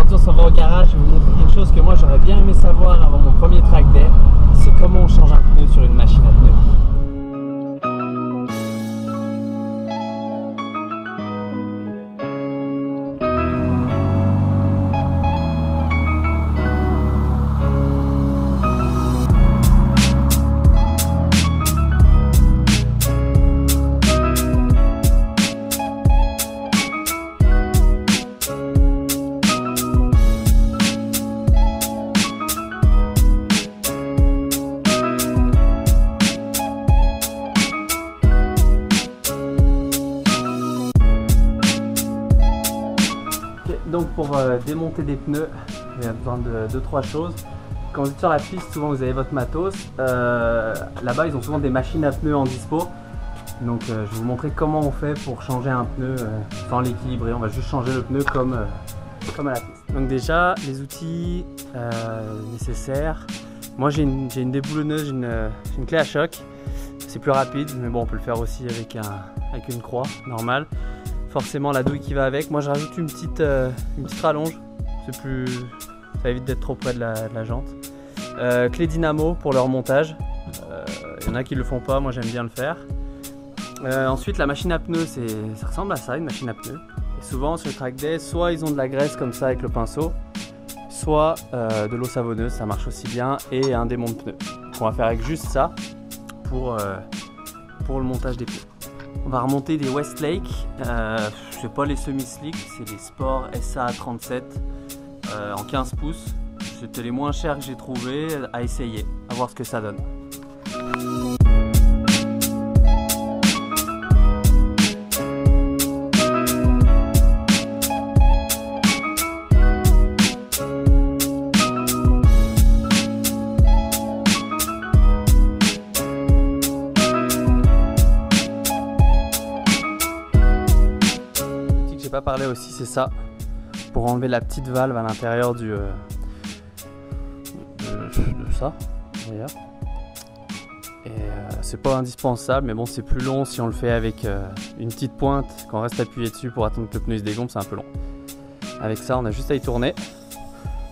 voiture s'en va au garage. Je vais vous montrer quelque chose que moi j'aurais bien aimé savoir avant mon premier track day. C'est comment on change un pneu sur une machine à pneus. Donc pour démonter des pneus, il y a besoin de 2-3 choses. Quand vous êtes sur la piste, souvent vous avez votre matos. Là-bas, ils ont souvent des machines à pneus en dispo. Donc je vais vous montrer comment on fait pour changer un pneu sans l'équilibrer. On va juste changer le pneu comme à la piste. Donc déjà, les outils nécessaires. Moi j'ai une déboulonneuse, j'ai une clé à choc. C'est plus rapide, mais bon, on peut le faire aussi avec une croix normale. Forcément la douille qui va avec. Moi je rajoute une petite rallonge, ça évite d'être trop près de la jante. Clé dynamo pour le remontage. Il y en a qui le font pas, moi j'aime bien le faire. Ensuite la machine à pneus, ça ressemble à ça, une machine à pneus. Et souvent sur le track day, soit ils ont de la graisse comme ça avec le pinceau, soit de l'eau savonneuse, ça marche aussi bien, et un démont de pneus. On va faire avec juste ça pour le montage des pneus. On va remonter des Westlake, c'est pas les semi-slick, c'est les Sport SA37 en 15 pouces. C'était les moins chers que j'ai trouvé à essayer, à voir ce que ça donne. Pas parlé aussi, c'est ça, pour enlever la petite valve à l'intérieur de ça d'ailleurs. Et c'est pas indispensable, mais bon, c'est plus long si on le fait avec une petite pointe, quand on reste appuyé dessus pour attendre que le pneu se dégonfle, c'est un peu long. Avec ça, on a juste à y tourner.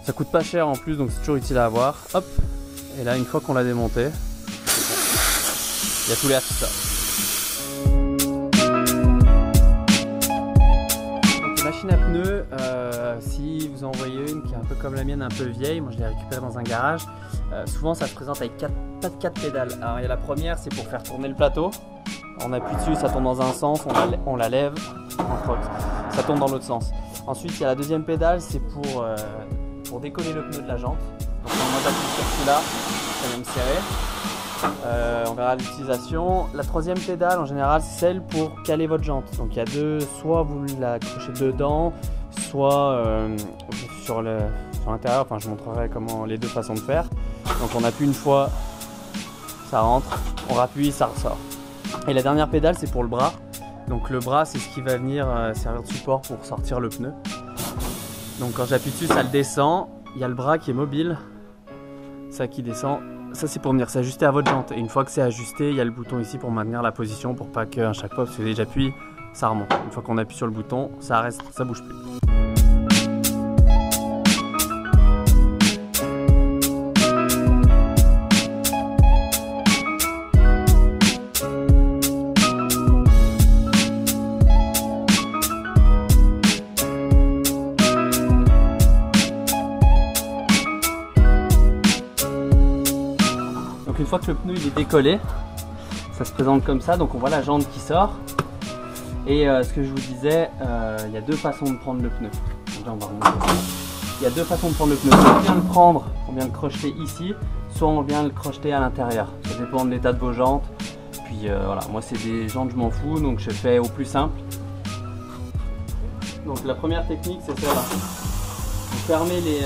Ça coûte pas cher en plus, donc c'est toujours utile à avoir. Hop, et là, une fois qu'on l'a démonté, il y a tout l'air tout ça. Machine à pneus, si vous en voyez une qui est un peu comme la mienne, un peu vieille, moi je l'ai récupérée dans un garage, souvent ça se présente avec pas de 4 pédales. Alors il y a la première, c'est pour faire tourner le plateau, on appuie dessus, ça tourne dans un sens, on la lève, ça tourne dans l'autre sens. Ensuite il y a la deuxième pédale, c'est pour décoller le pneu de la jante. Donc on appuie sur celui-là, ça vient me serrer. On verra l'utilisation. La troisième pédale en général c'est celle pour caler votre jante. Donc il y a deux, soit vous l'accrochez dedans, soit sur l'intérieur. Enfin je montrerai comment les deux façons de faire. Donc on appuie une fois, ça rentre, on rappuie, ça ressort. Et la dernière pédale c'est pour le bras. Donc le bras c'est ce qui va venir servir de support pour sortir le pneu. Donc quand j'appuie dessus ça le descend. Il y a le bras qui est mobile, ça qui descend. Ça c'est pour venir s'ajuster à votre jante, et une fois que c'est ajusté, il y a le bouton ici pour maintenir la position, pour pas qu'à chaque fois, parce que dès que j'appuie, ça remonte. Une fois qu'on appuie sur le bouton, ça reste, ça bouge plus. Une fois que le pneu il est décollé, ça se présente comme ça, donc on voit la jante qui sort. Et ce que je vous disais, il y a deux façons de prendre le pneu. Donc là, on va remonter. Il y a deux façons de prendre le pneu. Soit on vient le prendre, on vient le crocheter ici, soit on vient le crocheter à l'intérieur. Ça dépend de l'état de vos jantes. Puis voilà, moi c'est des jantes, je m'en fous, donc je fais au plus simple. Donc la première technique c'est celle-là. Vous fermez les...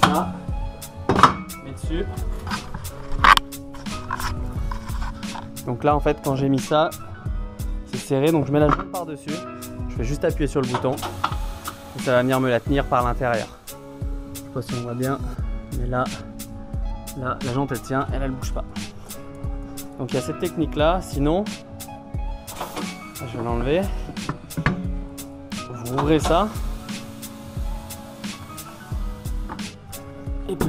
là. Dessus. Donc là en fait quand j'ai mis ça c'est serré, donc je mets la jante par dessus, je vais juste appuyer sur le bouton et ça va venir me la tenir par l'intérieur. Je sais pas si on voit bien, mais là la jante elle tient, elle bouge pas. Donc il y a cette technique là, sinon je vais l'enlever, vous ouvrez ça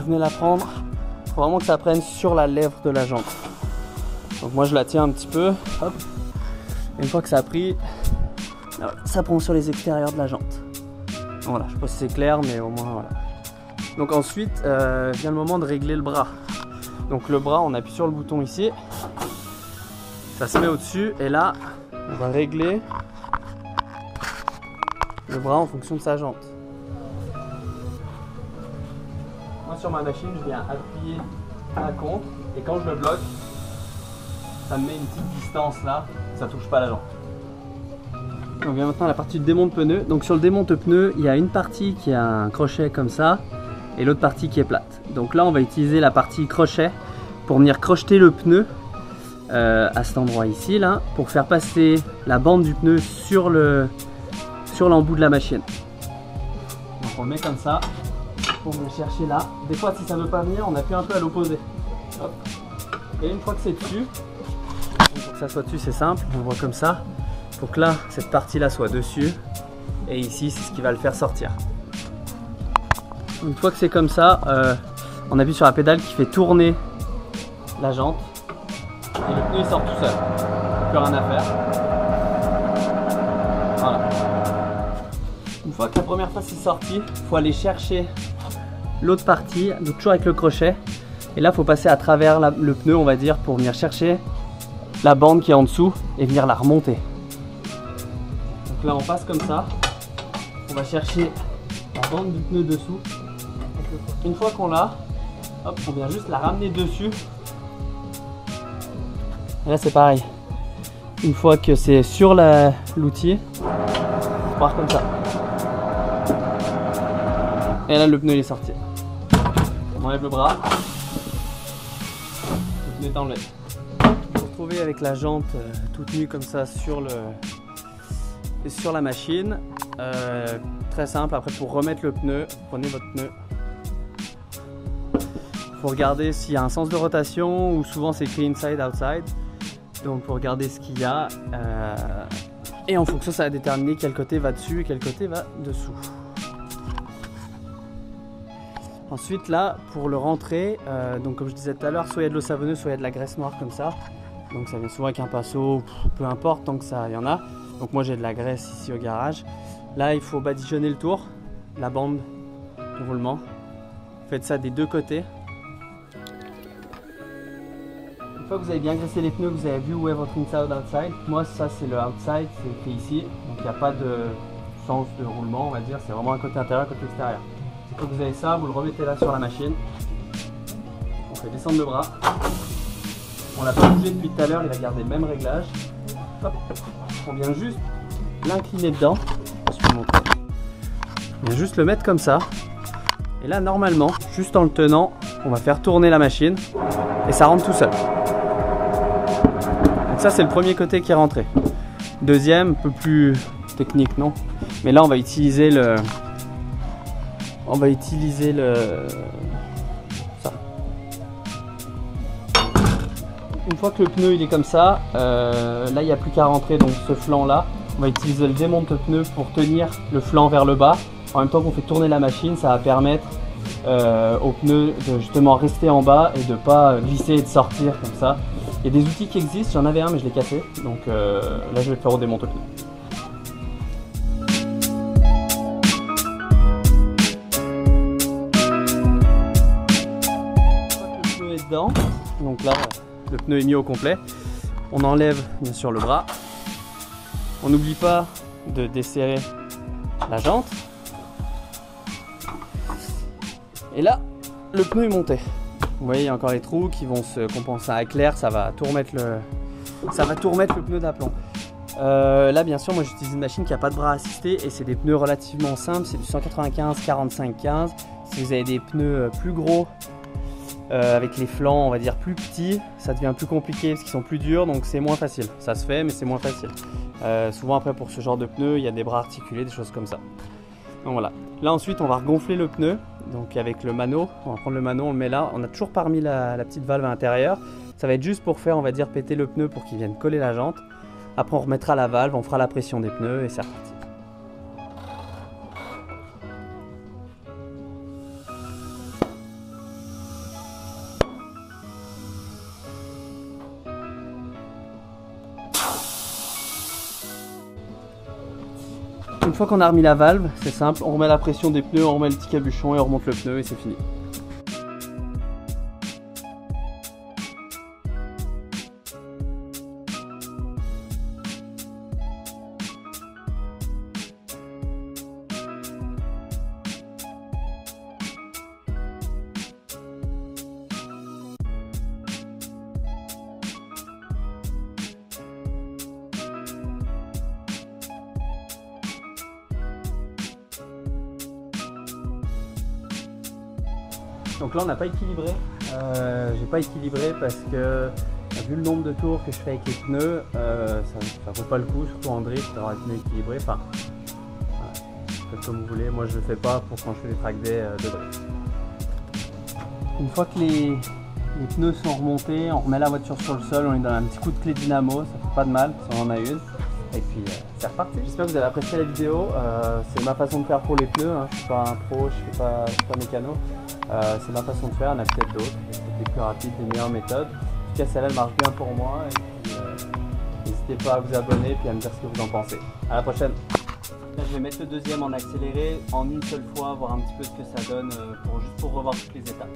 venez la prendre. Il faut vraiment que ça prenne sur la lèvre de la jante. Donc moi je la tiens un petit peu. Hop. Et une fois que ça a pris, ça prend sur les extérieurs de la jante. Voilà, je sais pas si c'est clair, mais au moins voilà. Donc ensuite vient le moment de régler le bras. Donc le bras, on appuie sur le bouton ici. Ça se met au-dessus et là, on va régler le bras en fonction de sa jante. Moi sur ma machine, je viens appuyer à contre et quand je le bloque, ça me met une petite distance là, ça touche pas la jante. On vient maintenant à la partie de démonte pneu. Donc sur le démonte pneu, il y a une partie qui a un crochet comme ça et l'autre partie qui est plate. Donc là on va utiliser la partie crochet pour venir crocheter le pneu à cet endroit ici là, pour faire passer la bande du pneu sur l'embout de la machine. Donc on le met comme ça pour venir chercher là. Des fois si ça ne veut pas venir, on appuie un peu à l'opposé. Et une fois que c'est dessus, pour que ça soit dessus c'est simple, on le voit comme ça. Il faut que là, cette partie là soit dessus. Et ici c'est ce qui va le faire sortir. Une fois que c'est comme ça, on appuie sur la pédale qui fait tourner la jante. Et le pneu il sort tout seul. Plus rien à faire. Voilà. Une fois que la première fois c'est sorti, il faut aller chercher l'autre partie, donc toujours avec le crochet. Et là il faut passer à travers le pneu on va dire pour venir chercher la bande qui est en dessous et venir la remonter. Donc là on passe comme ça. On va chercher la bande du pneu dessous. Une fois qu'on l'a, hop, on vient juste la ramener dessus. Et là c'est pareil. Une fois que c'est sur l'outil, on part comme ça. Et là le pneu il est sorti. On enlève le bras. Le pneu est enlevé. On se retrouve avec la jante toute nue comme ça sur la machine. Très simple. Après pour remettre le pneu, prenez votre pneu. Il faut regarder s'il y a un sens de rotation ou souvent c'est écrit inside, outside. Donc pour regarder ce qu'il y a et en fonction ça va déterminer quel côté va dessus et quel côté va dessous. Ensuite là pour le rentrer, donc comme je disais tout à l'heure, soit il y a de l'eau savonneuse, soit il y a de la graisse noire comme ça. Donc ça vient souvent avec un pinceau, peu importe tant que ça y en a. Donc moi j'ai de la graisse ici au garage. Là il faut badigeonner le tour, la bande de roulement. Faites ça des deux côtés. Une fois que vous avez bien graissé les pneus, vous avez vu où est votre inside outside. Moi ça c'est le outside, c'est écrit ici. Donc il n'y a pas de sens de roulement on va dire, c'est vraiment un côté intérieur, un côté extérieur. Une fois que vous avez ça, vous le remettez là sur la machine. On fait descendre le bras. On l'a pas bougé depuis tout à l'heure, il a gardé le même réglage. Hop. On vient juste l'incliner dedans. Je vais vous montrer. On vient juste le mettre comme ça. Et là normalement, juste en le tenant, on va faire tourner la machine et ça rentre tout seul. Donc ça c'est le premier côté qui est rentré. Deuxième, un peu plus technique non, mais là on va utiliser ça. Une fois que le pneu il est comme ça, là il n'y a plus qu'à rentrer donc ce flanc là. On va utiliser le démonte pneu pour tenir le flanc vers le bas. En même temps qu'on fait tourner la machine, ça va permettre au pneu de justement rester en bas et de ne pas glisser et de sortir comme ça. Il y a des outils qui existent, j'en avais un mais je l'ai cassé. Donc là je vais le faire au démonte pneu. Le pneu est dedans, donc là le pneu est mis au complet. On enlève bien sûr le bras. On n'oublie pas de desserrer la jante. Et là, le pneu est monté. Vous voyez, il y a encore les trous qui vont se compenser à éclair. Ça va tout remettre le pneu d'aplomb. Là, bien sûr, moi j'utilise une machine qui n'a pas de bras assistés et c'est des pneus relativement simples. C'est du 195 45 15. Si vous avez des pneus plus gros, avec les flancs, on va dire plus petits, ça devient plus compliqué parce qu'ils sont plus durs, donc c'est moins facile. Ça se fait, mais c'est moins facile. Souvent après pour ce genre de pneus, il y a des bras articulés, des choses comme ça. Donc voilà. Là ensuite on va regonfler le pneu, donc avec le mano, on va prendre le mano, on le met là, on a toujours pas remis la petite valve à l'intérieur. Ça va être juste pour faire, on va dire, péter le pneu pour qu'il vienne coller la jante. Après on remettra la valve, on fera la pression des pneus et c'est reparti. Une fois qu'on a remis la valve, c'est simple, on remet la pression des pneus, on remet le petit cabuchon et on remonte le pneu et c'est fini. Donc là on n'a pas équilibré, j'ai pas équilibré parce que vu le nombre de tours que je fais avec les pneus, ça vaut pas le coup, surtout en drift, d'avoir les pneus équilibrés. Enfin, voilà, faites comme vous voulez, moi je le fais pas pour quand je fais des track day de drift. Une fois que les pneus sont remontés, on remet la voiture sur le sol, on lui donne un petit coup de clé dynamo, ça fait pas de mal si on en a une. Et puis c'est reparti. J'espère que vous avez apprécié la vidéo, c'est ma façon de faire pour les pneus, hein. Je suis pas un pro, je suis pas mécano. C'est ma façon de faire, il y en a peut-être d'autres, des plus rapides, des meilleures méthodes. En tout cas celle-là elle marche bien pour moi et puis n'hésitez pas à vous abonner et puis à me dire ce que vous en pensez. À la prochaine. Là, je vais mettre le deuxième en accéléré en une seule fois, voir un petit peu ce que ça donne juste pour revoir toutes les étapes.